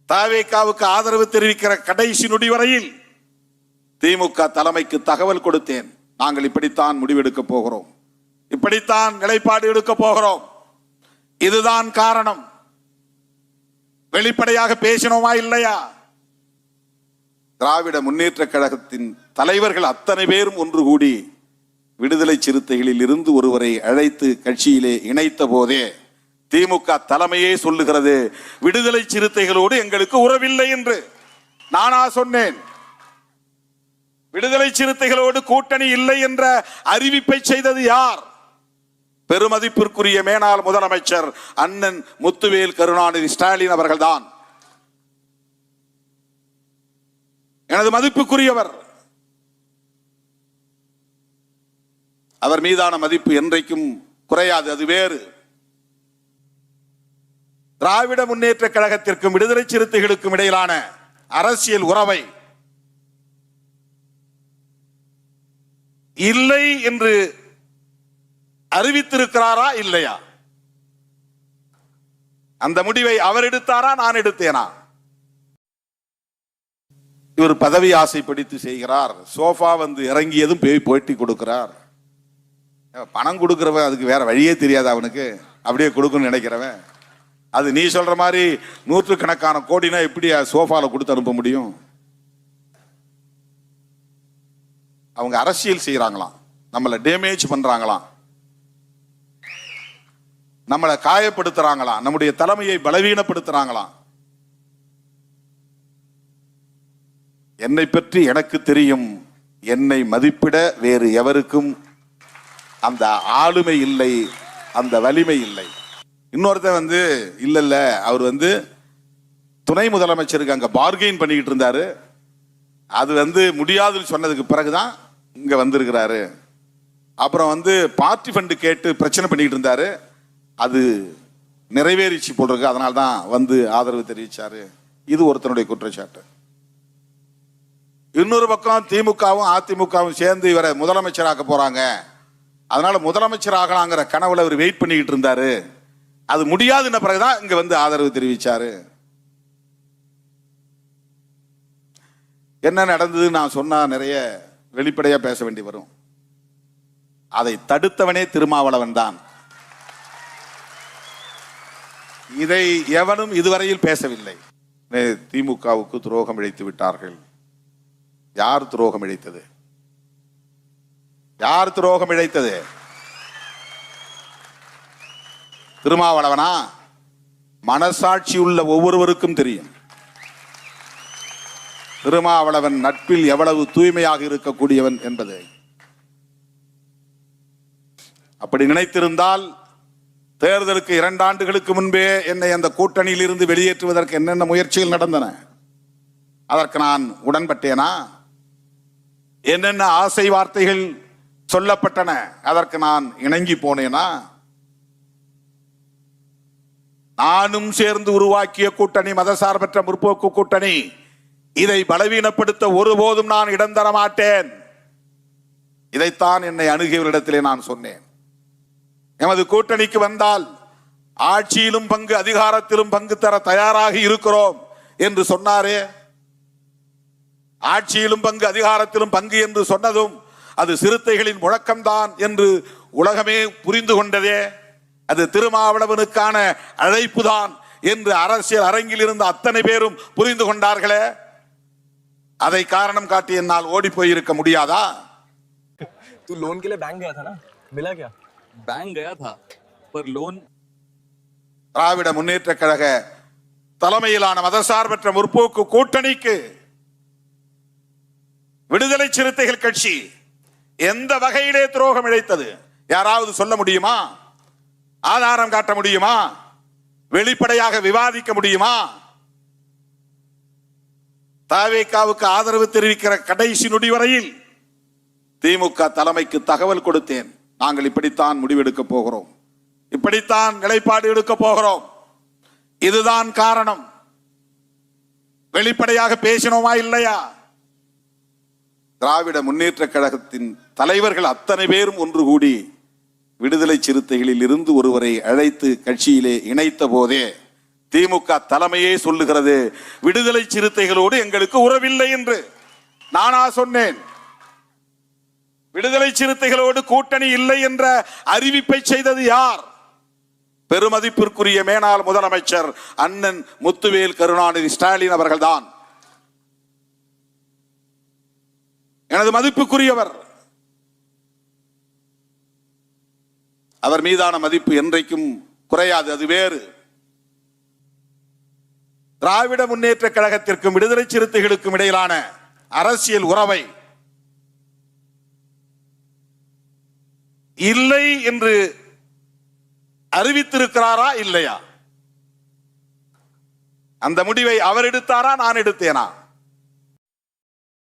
தவேகாவுக்கு ஆதரவு தெரிவிக்கிற கடைசி நொடி வரையில் திமுக தலைமைக்கு தகவல் கொடுத்தேன். நாங்கள் இப்படித்தான் முடிவெடுக்க போகிறோம், இப்படித்தான் நிலைப்பாடு எடுக்க போகிறோம். இதுதான் காரணம். வெளிப்படையாக பேசினோமா இல்லையா? திராவிட முன்னேற்ற கழகத்தின் தலைவர்கள் அத்தனை பேரும் ஒன்று கூடி விடுதலை சிறுத்தைகளில் இருந்து ஒருவரை அழைத்து கட்சியிலே இணைத்த போதே திமுக தலைமையே சொல்லுகிறது, விடுதலை சிறுத்தைகளோடு எங்களுக்கு உறவில்லை என்று. நானா சொன்னேன்? விடுதலை சிறுத்தைகளோடு கூட்டணி இல்லை என்ற அறிவிப்பை செய்தது யார்? பெருமதிப்பிற்குரிய மேனாள் முதலமைச்சர் அண்ணன் முத்துவேல் கருணாநிதி ஸ்டாலின் அவர்கள்தான். எனது மதிப்புக்குரியவர். அவர் மீதான மதிப்பு என்றைக்கும் குறையாது, அது வேறு. திராவிட முன்னேற்ற கழகத்திற்கும் விடுதலை சிறுத்தைகளுக்கும் இடையிலான அரசியல் உறவை இல்லை என்று அறிவித்திருக்கிறாரா இல்லையா? அந்த முடிவை அவர் எடுத்தாரா, நான் எடுத்தேனா? இவர் பதவி ஆசை பிடித்து செய்கிறார். சோஃபா வந்து இறங்கியதும் போட்டி கொடுக்கிறார். பணம் கொடுக்கிறவன் அதுக்கு வேற வழியே தெரியாது அவனுக்கு, அப்படியே கொடுக்கணும்னு நினைக்கிறவன். அது நீ சொல்ற மாதிரி நூற்றுக்கணக்கான கோடினா எப்படி சோஃபால கொடுத்து அனுப்ப முடியும்? அவங்க அரசியல் செய்யறாங்களாம், நம்மளை டேமேஜ் பண்றாங்களாம், நம்மளை காயப்படுத்துறாங்களாம், நம்முடைய தலைமையை பலவீனப்படுத்துறாங்களாம். என்னை பற்றி எனக்கு தெரியும். என்னை மதிப்பிட வேறு எவருக்கும் அந்த ஆளுமை இல்லை, அந்த வலிமை இல்லை. இன்னொருத்தர் வந்து இல்ல இல்ல அவர் வந்து துணை முதலமைச்சருக்கு அங்க பார்கெயின் பண்ணிக்கிட்டு இருந்தாரு, அது வந்து முடியாதுன்னு சொன்னதுக்கு பிறகுதான் இங்க வந்திருக்கிறாரு. அப்புறம் வந்து பார்ட்டி ஃபண்டு கேட்டு பிரச்சனை பண்ணிக்கிட்டு இருந்தாரு, அது நிறைவேறிச்சு போல் இருக்கு, அதனால்தான் வந்து ஆதரவு தெரிவிச்சாரு. இது ஒருத்தனுடைய குற்றச்சாட்டு. இன்னொரு பக்கம் திமுகவும் அதிமுகவும் சேர்ந்து இவரை முதலமைச்சராக்க போறாங்க, அதனால முதலமைச்சர் ஆகலாங்கிற கனவுல அவர் வெயிட் பண்ணிக்கிட்டு இருந்தாரு, அது முடியாதுன்ன பிறகுதான் இங்க வந்து ஆதரவு தெரிவிச்சாரு. என்ன நடந்தது நான் சொன்னா நிறைய வெளிப்படையா பேச வேண்டி வரும். அதை தடுத்தவனே திருமாவளவன் தான். இதை எவனும் இதுவரையில் பேசவில்லை. திமுகவுக்கு துரோகம் இழைத்து விட்டார்கள். யார் துரோகம் இழைத்தது? யார் துரோகம் இழைத்தது? திருமாவளவனா? மனசாட்சி உள்ள ஒவ்வொருவருக்கும் தெரியும் திருமாவளவன் நட்பில் எவ்வளவு தூய்மையாக இருக்கக்கூடியவன் என்பதை. அப்படி நினைத்திருந்தால் தேர்தலுக்கு 2 ஆண்டுகளுக்கு முன்பே என்னை அந்த கூட்டணியில் இருந்து வெளியேற்றுவதற்கு என்னென்ன முயற்சிகள் நடந்தன, அதற்கு நான் உடன்பட்டேனா? என்னென்ன ஆசை வார்த்தைகள் சொல்லப்பட்டன, அதற்கு நான் இணங்கி போனேனா? நானும் சேர்ந்து உருவாக்கிய கூட்டணி மதசார்பற்ற முற்போக்கு கூட்டணி, இதை பலவீனப்படுத்த ஒருபோதும் நான் இடம் தர மாட்டேன். இதைத்தான் என்னை அணுகியவரிடத்திலே நான் சொன்னேன். எமது கூட்டணிக்கு வந்தால் ஆட்சியிலும் பங்கு, அதிகாரத்திலும் பங்கு தர தயாராக இருக்கிறோம் என்று சொன்னாரே. ஆட்சியிலும் பங்கு, அதிகாரத்திலும் பங்கு என்று சொன்னதும் அது சிறுத்தைகளின் முழக்கம்தான் என்று உலகமே புரிந்து கொண்டதே. அது திருமாவளவனுக்கான அழைப்புதான் என்று அரசியல் அரங்கில் இருந்த அத்தனை பேரும் புரிந்து கொண்டார்களே. அதை காரணம் காட்டி என்னால் ஓடி போயிருக்க முடியாதா? तू लोन के लिए बैंक गया था ना, मिला क्या? बैंक गया था पर लोन. திராவிட முன்னேற்ற கழக தலைமையிலான மதசார்பற்ற முற்போக்கு கூட்டணிக்கு விடுதலை சிறுத்தைகள் கட்சி எந்த வகையிலே துரோகம் இழைத்தது? யாராவது சொல்ல முடியுமா? ஆதாரம் காட்ட முடியுமா? வெளிப்படையாக விவாதிக்க முடியுமா? தவேகாவுக்கு ஆதரவு தெரிவிக்கிற கடைசி நொடி வரையில் திமுக தலைமைக்கு தகவல் கொடுத்தேன். நாங்கள் இப்படித்தான் முடிவெடுக்க போகிறோம், இப்படித்தான் நிலைப்பாடு எடுக்க போகிறோம். இதுதான் காரணம். வெளிப்படையாக பேசினோமா இல்லையா? திராவிட முன்னேற்ற கழகத்தின் தலைவர்கள் அத்தனை பேரும் ஒன்று கூடி விடுதலை சிறுத்தைகளில் இருந்து ஒருவரை அழைத்து கட்சியிலே இணைத்த போதே திமுக தலைமையே சொல்லுகிறது விடுதலை சிறுத்தைகளோடு எங்களுக்கு உறவில்லை என்று. நானா சொன்னேன்? விடுதலை சிறுத்தைகளோடு கூட்டணி இல்லை என்ற அறிவிப்பை செய்தது யார்? பெருமதிப்பிற்குரிய மேனாள் முதலமைச்சர் அண்ணன் முத்துவேல் கருணாநிதி ஸ்டாலின் அவர்கள்தான். எனது மதிப்புக்குரியவர். அவர் மீதான மதிப்பு என்றைக்கும் குறையாது, அது வேறு. திராவிட முன்னேற்ற கழகத்திற்கும் விடுதலை சிறுத்தைகளுக்கும் இடையிலான அரசியல் உறவை இல்லை என்று அறிவித்திருக்கிறாரா இல்லையா? அந்த முடிவை அவர் எடுத்தாரா, நான் எடுத்தேனா?